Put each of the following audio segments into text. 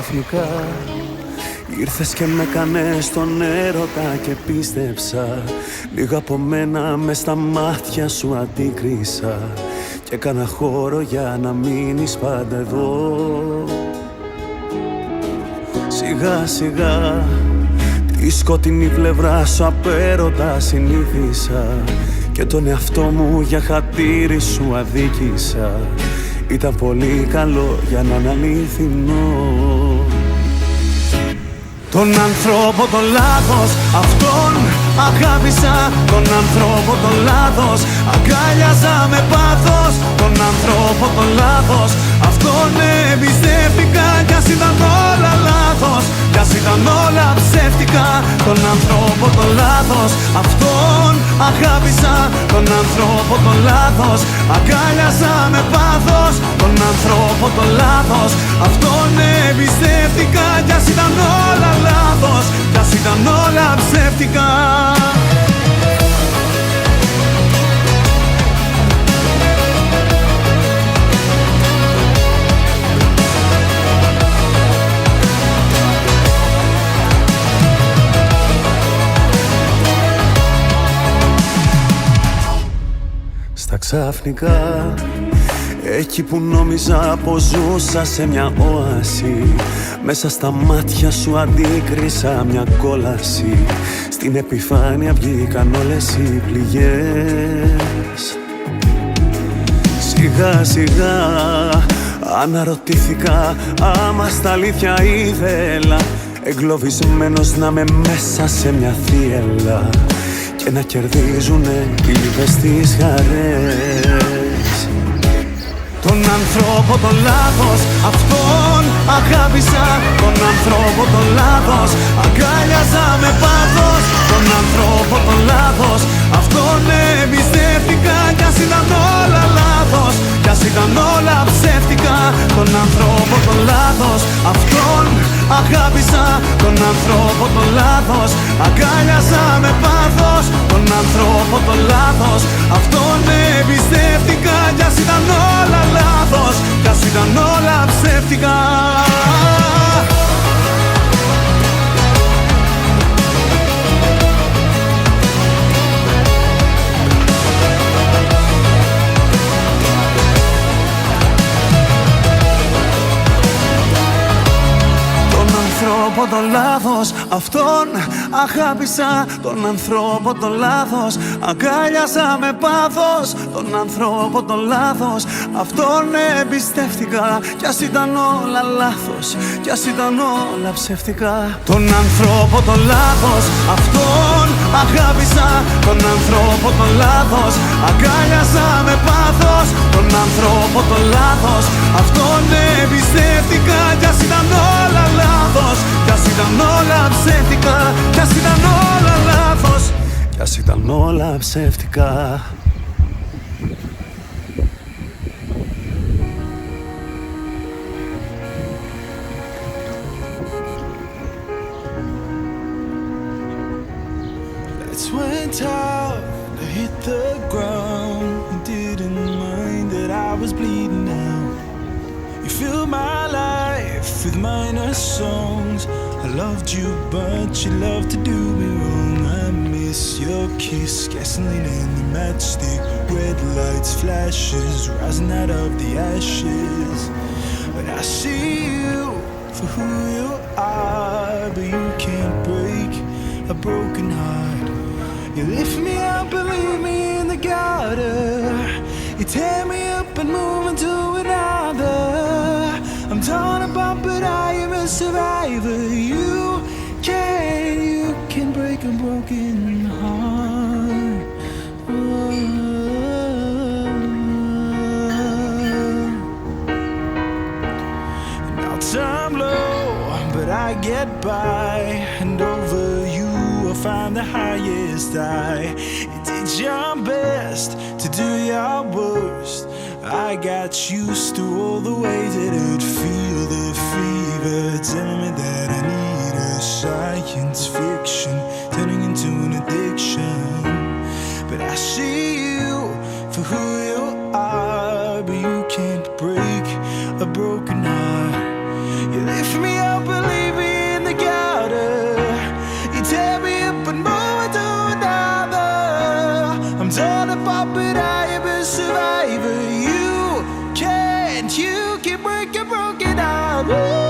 ξαφνικά ήρθες και με κάνες στον έρωτα και πίστεψα. Λίγα από μένα μες στα μάτια σου αντίκρισα και έκανα χώρο για να μείνεις πάντα εδώ. Σιγά σιγά τη σκοτεινή πλευρά σου απέρωτα συνήθισα και τον εαυτό μου για χατήρι σου αδίκησα. Ήταν πολύ καλό για να είναι αληθινό. Τον άνθρωπο τον λάθος, αυτόν αγάπησα. Τον άνθρωπο τον λάθος, αγκάλιαζα με πάθος. Τον άνθρωπο τον λάθος, αυτόν εμπιστεύτηκα. Κι ας ήταν όλα λάθος, κι ας ήταν όλα ψεύτικα. Τον άνθρωπο τον λάθος, αυτόν αγάπησα. Τον άνθρωπο τον λάθος, αγκάλιαζα με πάθος. Τον άνθρωπο τον λάθος, αυτόν εμπιστεύτηκα. Κι ας ήταν όλα λάθος, κι ας ήταν όλα ψεύτικα. Στα ξαφνικά, εκεί που νόμιζα πως ζούσα σε μια όαση, μέσα στα μάτια σου αντίκρισα μια κόλαση. Στην επιφάνεια βγήκαν όλες οι πληγές. Σιγά σιγά αναρωτήθηκα άμα στα αλήθεια ήθελα εγκλωβισμένος να είμαι μέσα σε μια θύελλα και να κερδίζουνε οι λίβες τις χαρές. Τον άνθρωπο τον λάθος, αυτόν αγάπησα. Τον άνθρωπο τον λάθος, αγκάλιαζα με πάθος. Τον άνθρωπο τον λάθος, αυτόν εμπιστεύτηκα. Κι ας ήταν όλα λάθος, κι ας ήταν όλα ψεύτικα. Τον άνθρωπο τον λάθος, αυτόν αγάπησα. Τον άνθρωπο τον λάθος, αγκάλιαζα με πάθος. Τον άνθρωπο τον λάθος, αυτόν εμπιστεύτηκα. Κι ας ήταν όλα λάθος, κι ας ήταν όλα ψεύτικα. Τον άνθρωπο τον λάθος, αυτόν αγάπησα. Τον άνθρωπο τον λάθος, αγκάλιασα με πάθος. Τον άνθρωπο τον λάθος, αυτόν εμπιστεύτηκα. Κι ας ήταν όλα λάθος, κι ας ήταν όλα ψεύτικα. Τον άνθρωπο τον λάθος, αυτόν αγάπησα. Τον άνθρωπο τον λάθος, αγκάλιασα με πάθος. Τον άνθρωπο τον λάθος, αυτόν εμπιστεύτηκα. Κι ας ήταν όλα λάθος, κι ας ήταν όλα ψεύτικα. Κι ας ήταν όλα λάθος, κι ας ήταν όλα ψεύτικα. Lights went out, I hit the ground and didn't mind that I was bleeding out. You filled my life with minor songs. I loved you, but you loved to do me wrong. I miss your kiss, gasoline in the matchstick, red lights, flashes, rising out of the ashes. But I see you for who you are, but you can't break a broken heart. You lift me up and leave me in the gutter. You tear me up and move into another. I'm torn apart, but I am a survivor. You can break a broken heart. Now time low, but I get by, and over you I find the highest high. You did your best to do your worst. I got used to all the ways that I'd feel the fever, telling me that I need a science fiction, turning into an addiction. But I see you for who you are, but you can't break a broken heart. You lift me up can't. You keep breaking broken out.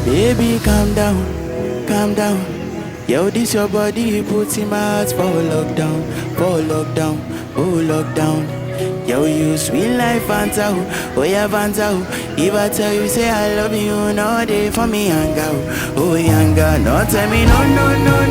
Baby, calm down, calm down. Yo, this your body, puts in my heart for lockdown, oh lockdown. Yo, you sweet life, Fanta, oh yeah, Fanta. If I tell you, say I love you, no day for me, young girl, oh young girl. No, tell me, no, no, no,